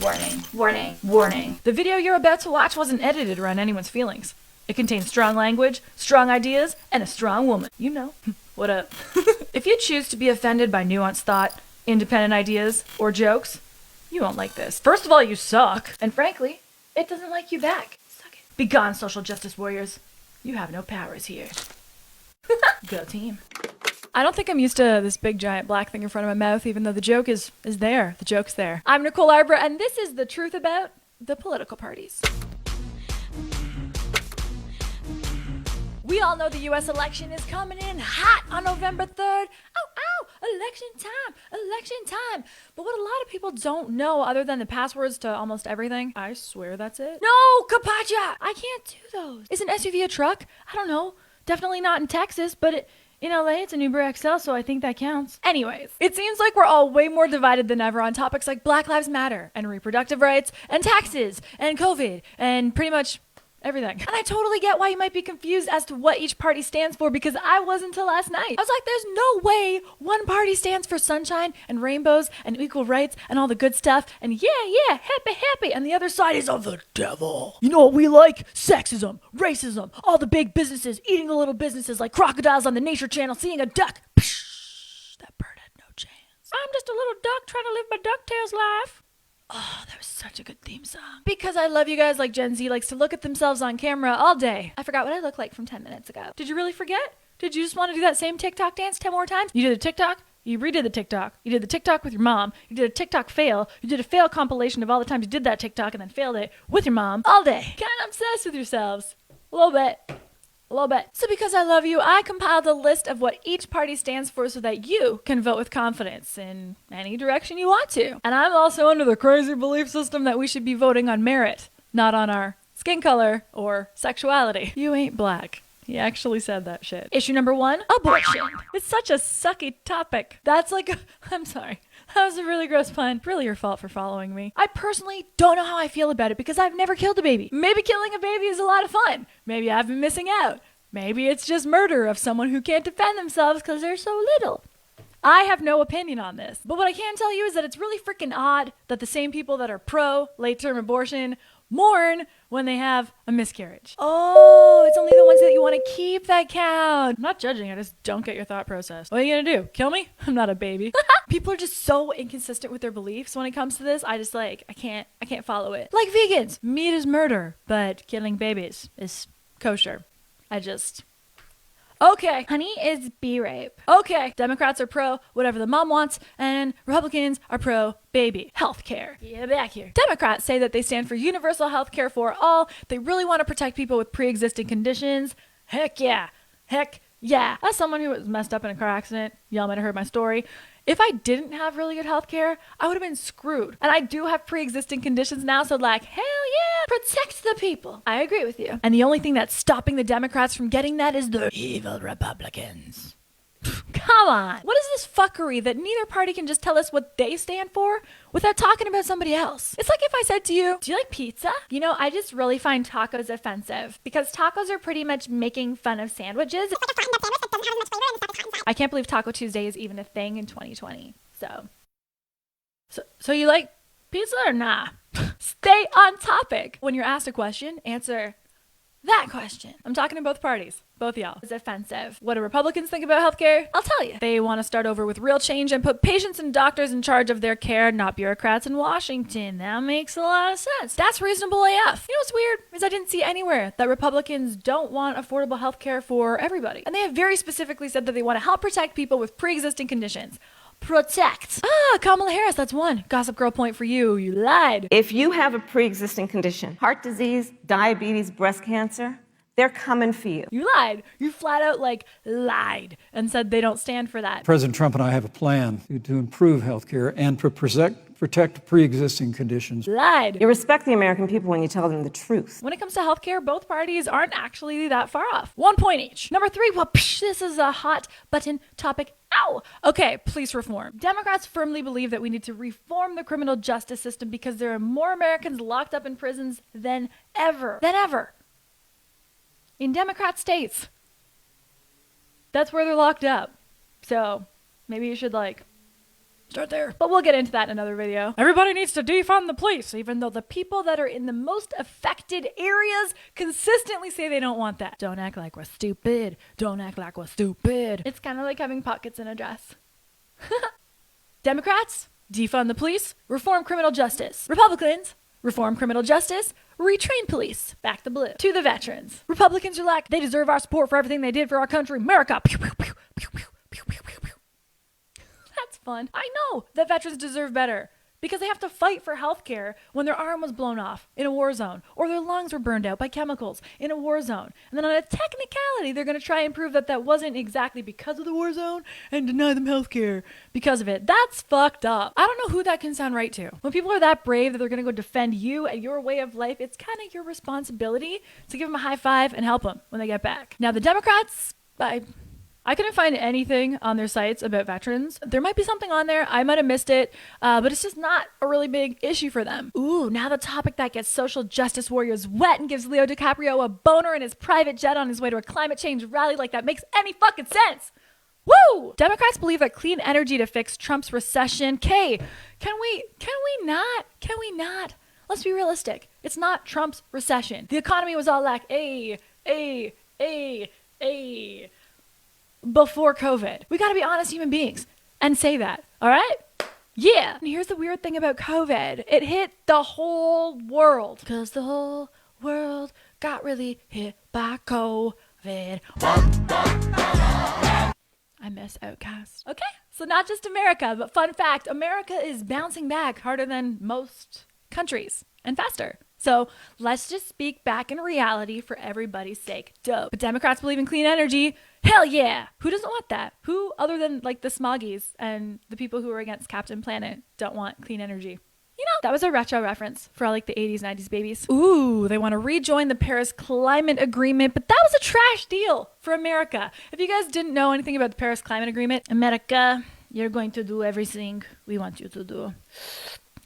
Warning, warning, warning. The video you're about to watch wasn't edited around anyone's feelings. It contains strong language, strong ideas, and a strong woman. You know. What up? If you choose to be offended by nuanced thought, independent ideas, or jokes, you won't like this. First of all, you suck. And frankly, it doesn't like you back. Suck it. Be gone, social justice warriors. You have no powers here. Go team. I don't think I'm used to this big giant black thing in front of my mouth, even though the joke is there. The joke's there. I'm Nicole Arbour, and this is the truth about the political parties. We all know the U.S. election is coming in hot on November 3rd. Election time. But what a lot of people don't know, other than the passwords to almost everything, I swear that's it. No, Kapacha! I can't do those. Is an SUV a truck? I don't know. Definitely not in Texas, but in LA, it's an Uber XL, so I think that counts. Anyways, it seems like we're all way more divided than ever on topics like Black Lives Matter and reproductive rights and taxes and COVID and pretty much everything. And I totally get why you might be confused as to what each party stands for, because I was until last night. I was like, there's no way one party stands for sunshine and rainbows and equal rights and all the good stuff and yeah, happy, and the other side is of the devil. You know what we like? Sexism, racism, all the big businesses eating the little businesses like crocodiles on the Nature Channel seeing a duck. Psh, that bird had no chance. I'm just a little duck trying to live my DuckTales life. Oh, that was such a good theme song. Because I love you guys like Gen Z likes to look at themselves on camera all day. I forgot what I looked like from 10 minutes ago. Did you really forget? Did you just want to do that same TikTok dance 10 more times? You did a TikTok, you redid the TikTok, you did the TikTok with your mom, you did a TikTok fail, you did a fail compilation of all the times you did that TikTok and then failed it with your mom all day. Kind of obsessed with yourselves. A little bit. So because I love you, I compiled a list of what each party stands for so that you can vote with confidence in any direction you want to. And I'm also under the crazy belief system that we should be voting on merit, not on our skin color or sexuality. You ain't black. He actually said that shit. Issue number 1, abortion. It's such a sucky topic. I'm sorry. That was a really gross pun. Really your fault for following me. I personally don't know how I feel about it because I've never killed a baby. Maybe killing a baby is a lot of fun. Maybe I've been missing out. Maybe it's just murder of someone who can't defend themselves because they're so little. I have no opinion on this. But what I can tell you is that it's really freaking odd that the same people that are pro late-term abortion mourn when they have a miscarriage. Oh, it's only the ones that you want to keep that count. I'm not judging, I just don't get your thought process. What are you gonna do? Kill me? I'm not a baby. People are just so inconsistent with their beliefs when it comes to this. I can't follow it. Like vegans, meat is murder, but killing babies is kosher. Okay, honey is B-rape. Okay, Democrats are pro whatever the mom wants, and Republicans are pro baby healthcare. Yeah, back here. Democrats say that they stand for universal healthcare for all. They really want to protect people with pre-existing conditions. Heck yeah. As someone who was messed up in a car accident, y'all might have heard my story. If I didn't have really good healthcare, I would have been screwed. And I do have pre-existing conditions now, so hell yeah, protect the people. I agree with you. And the only thing that's stopping the Democrats from getting that is the evil Republicans. Come on. What is this fuckery that neither party can just tell us what they stand for without talking about somebody else? It's like if I said to you, do you like pizza? You know, I just really find tacos offensive because tacos are pretty much making fun of sandwiches. I can't believe Taco Tuesday is even a thing in 2020. So you like pizza or nah? Stay on topic. When you're asked a question, answer that question. I'm talking to both parties. Both y'all. It's offensive. What do Republicans think about healthcare? I'll tell you. They want to start over with real change and put patients and doctors in charge of their care, not bureaucrats in Washington. That makes a lot of sense. That's reasonable AF. You know what's weird? Is I didn't see anywhere that Republicans don't want affordable healthcare for everybody. And they have very specifically said that they want to help protect people with pre-existing conditions. Protect. Kamala Harris, that's one. Gossip Girl point for you. You lied. If you have a pre-existing condition, heart disease, diabetes, breast cancer, they're coming for you. You lied. You flat out lied and said they don't stand for that. President Trump and I have a plan to improve health care and to protect pre-existing conditions. Lied. You respect the American people when you tell them the truth. When it comes to healthcare, both parties aren't actually that far off. 1 point each. Number 3, this is a hot button topic. Ow! Okay, police reform. Democrats firmly believe that we need to reform the criminal justice system because there are more Americans locked up in prisons than ever. In Democrat states. That's where they're locked up. So maybe you should Start there. But we'll get into that in another video. Everybody needs to defund the police, even though the people that are in the most affected areas consistently say they don't want that. Don't act like we're stupid. Don't act like we're stupid. It's kind of like having pockets in a dress. Democrats, defund the police, reform criminal justice. Republicans, reform criminal justice, retrain police. Back the blue. To the veterans. Republicans are like, they deserve our support for everything they did for our country, America. Pew, pew, pew, pew, pew, pew, pew, pew, pew. That's fun. I know that veterans deserve better because they have to fight for health care when their arm was blown off in a war zone or their lungs were burned out by chemicals in a war zone. And then on a technicality, they're going to try and prove that that wasn't exactly because of the war zone and deny them health care because of it. That's fucked up. I don't know who that can sound right to. When people are that brave that they're going to go defend you and your way of life, it's kind of your responsibility to give them a high five and help them when they get back. Now, the Democrats, I couldn't find anything on their sites about veterans. There might be something on there. I might have missed it, but it's just not a really big issue for them. Ooh, now the topic that gets social justice warriors wet and gives Leo DiCaprio a boner in his private jet on his way to a climate change rally like that makes any fucking sense. Woo! Democrats believe that clean energy to fix Trump's recession. Can we not? Let's be realistic. It's not Trump's recession. The economy was all like, before COVID. We gotta be honest human beings and say that, all right? Yeah. And here's the weird thing about COVID. It hit the whole world because the whole world got really hit by COVID. I miss Outcast. Okay, so not just America, but fun fact, America is bouncing back harder than most countries and faster. So let's just speak back in reality for everybody's sake. Dope. But Democrats believe in clean energy. Hell yeah. Who doesn't want that? Who, other than like the smoggies and the people who are against Captain Planet, don't want clean energy? You know, that was a retro reference for all like the 80s, 90s babies. Ooh, they want to rejoin the Paris Climate Agreement, but that was a trash deal for America. If you guys didn't know anything about the Paris Climate Agreement, America, you're going to do everything we want you to do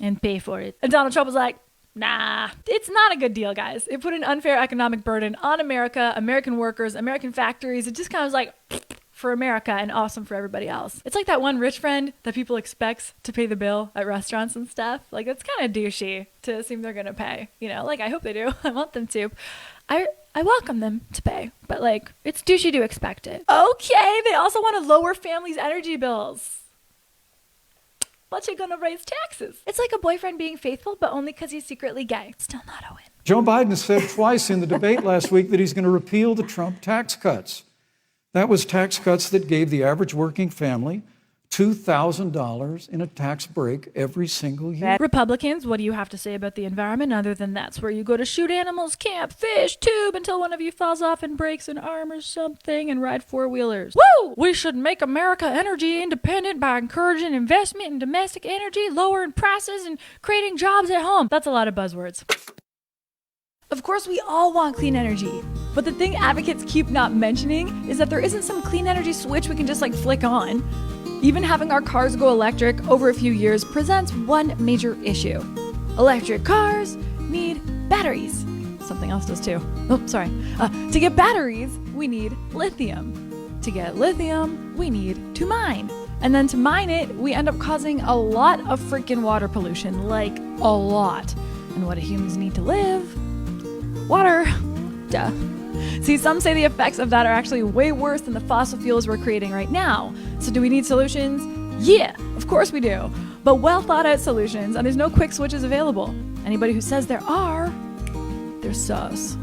and pay for it. And Donald Trump was like, nah, it's not a good deal, guys. It put an unfair economic burden on America, American workers, American factories. It just kind of was like for America and awesome for everybody else. It's like that one rich friend that people expect to pay the bill at restaurants and stuff. Like, it's kind of douchey to assume they're going to pay. You know, like, I hope they do. I want them to. I welcome them to pay, but like, it's douchey to expect it. Okay, they also want to lower families' energy bills. But you're gonna raise taxes. It's like a boyfriend being faithful, but only because he's secretly gay. Still not a win. Joe Biden said twice in the debate last week that he's going to repeal the Trump tax cuts. That was tax cuts that gave the average working family $2,000 in a tax break every single year. Republicans, what do you have to say about the environment other than that's where you go to shoot animals, camp, fish, tube until one of you falls off and breaks an arm or something and ride four-wheelers? Woo! We should make America energy independent by encouraging investment in domestic energy, lowering prices, and creating jobs at home. That's a lot of buzzwords. Of course, we all want clean energy. But the thing advocates keep not mentioning is that there isn't some clean energy switch we can just like flick on. Even having our cars go electric over a few years presents one major issue. Electric cars need batteries. Something else does too. Oh, sorry. To get batteries, we need lithium. To get lithium, we need to mine. And then to mine it, we end up causing a lot of freaking water pollution, like a lot. And what do humans need to live? Water. Duh. See, some say the effects of that are actually way worse than the fossil fuels we're creating right now. So do we need solutions? Yeah, of course we do. But well thought out solutions, and there's no quick switches available. Anybody who says there are, they're sus.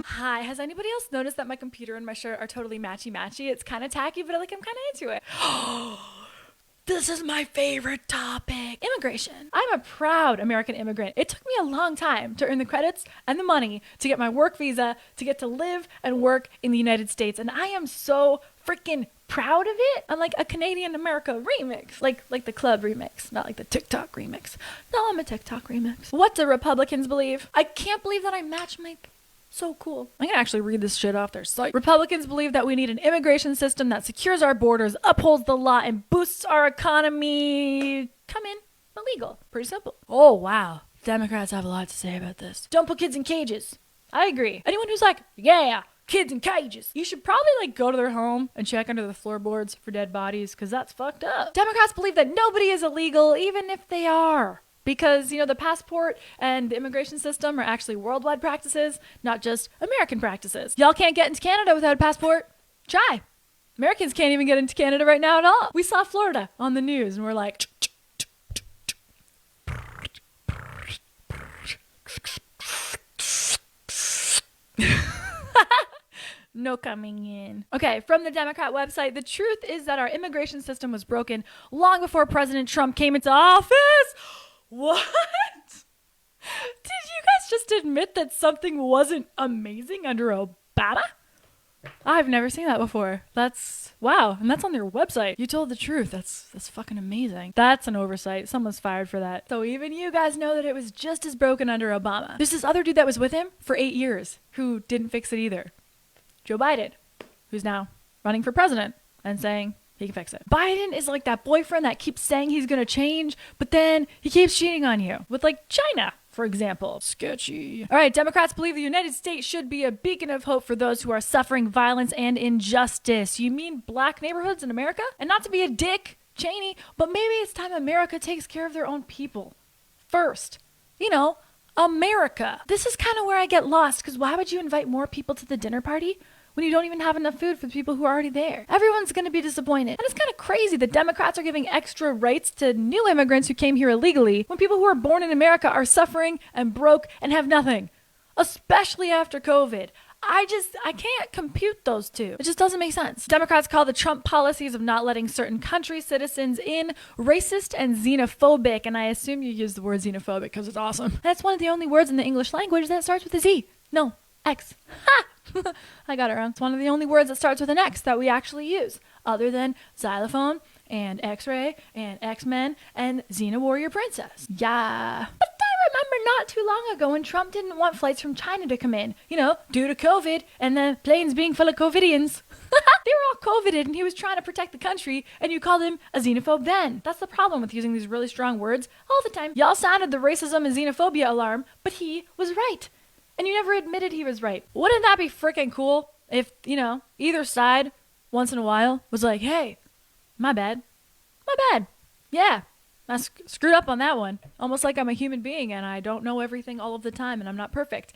Hi, has anybody else noticed that my computer and my shirt are totally matchy-matchy? It's kind of tacky, but like I'm kind of into it. This is my favorite topic. Immigration. I'm a proud American immigrant. It took me a long time to earn the credits and the money to get my work visa, to get to live and work in the United States. And I am so freaking proud of it. Unlike a Canadian America remix, like the club remix, not like the TikTok remix. No, I'm a TikTok remix. What do Republicans believe? I can't believe that I match my... So cool. I'm gonna actually read this shit off their site. Republicans believe that we need an immigration system that secures our borders, upholds the law, and boosts our economy. Come in, illegal. Pretty simple. Oh, wow. Democrats have a lot to say about this. Don't put kids in cages. I agree. Anyone who's like, yeah, kids in cages. You should probably like go to their home and check under the floorboards for dead bodies, because that's fucked up. Democrats believe that nobody is illegal, even if they are. Because, the passport and the immigration system are actually worldwide practices, not just American practices. Y'all can't get into Canada without a passport. Try. Americans can't even get into Canada right now at all. We saw Florida on the news and we're like, no coming in. Okay, from the Democrat website, the truth is that our immigration system was broken long before President Trump came into office. What? Did you guys just admit that something wasn't amazing under Obama? I've never seen that before. That's wow, and that's on their website. You told the truth. That's fucking amazing. That's an oversight. Someone's fired for that. So even you guys know that it was just as broken under Obama. There's this other dude that was with him for 8 years who didn't fix it either. Joe Biden, who's now running for president and saying he can fix it. Biden is like that boyfriend that keeps saying he's gonna change, but then he keeps cheating on you with like China, for example. Sketchy. All right, Democrats believe the United States should be a beacon of hope for those who are suffering violence and injustice. You mean black neighborhoods in America? And not to be a dick, Cheney, but maybe it's time America takes care of their own people first. America. This is kind of where I get lost, because why would you invite more people to the dinner party when you don't even have enough food for the people who are already there? Everyone's going to be disappointed. And it's kind of crazy that Democrats are giving extra rights to new immigrants who came here illegally when people who are born in America are suffering and broke and have nothing, especially after COVID. I can't compute those two. It just doesn't make sense. Democrats call the Trump policies of not letting certain country citizens in racist and xenophobic. And I assume you use the word xenophobic because it's awesome. That's one of the only words in the English language that starts with a Z. No, X. Ha! I got it wrong. It's one of the only words that starts with an X that we actually use, other than xylophone and X-ray and X-Men and Xena Warrior Princess. Yeah. But I remember not too long ago when Trump didn't want flights from China to come in, due to COVID and the planes being full of COVIDians. They were all COVIDed and he was trying to protect the country, and you called him a xenophobe then. That's the problem with using these really strong words all the time. Y'all sounded the racism and xenophobia alarm, but he was right. And you never admitted he was right. Wouldn't that be freaking cool if, either side once in a while was like, hey, my bad. Yeah, I screwed up on that one. Almost like I'm a human being and I don't know everything all of the time and I'm not perfect.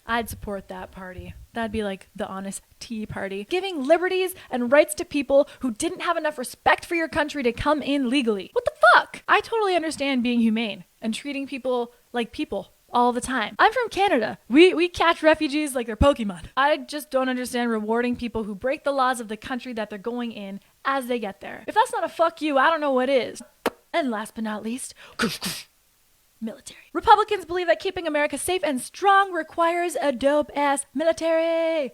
I'd support that party. That'd be like the honest tea party. Giving liberties and rights to people who didn't have enough respect for your country to come in legally. What the fuck? I totally understand being humane and treating people like people all the time. I'm from Canada. We catch refugees like they're Pokemon. I just don't understand rewarding people who break the laws of the country that they're going in as they get there. If that's not a fuck you, I don't know what is. And last but not least, military. Republicans believe that keeping America safe and strong requires a dope-ass military.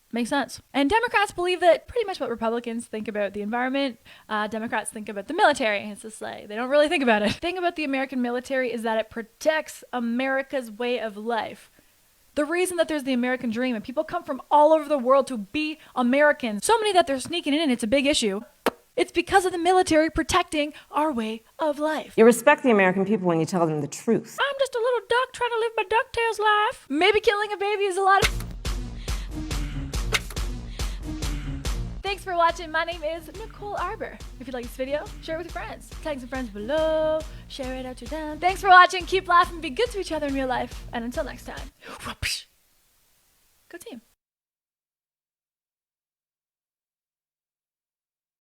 Makes sense. And Democrats believe that pretty much what Republicans think about the environment, Democrats think about the military. It's just like, they don't really think about it. The thing about the American military is that it protects America's way of life. The reason that there's the American dream and people come from all over the world to be Americans, so many that they're sneaking in, it's a big issue. It's because of the military protecting our way of life. You respect the American people when you tell them the truth. I'm just a little duck trying to live my DuckTales life. Maybe killing a baby is a lot of... Thanks for watching. My name is Nicole Arbour. If you like this video, share it with your friends. Tag some friends below. Share it out to them. Thanks for watching. Keep laughing. Be good to each other in real life. And until next time. Go team.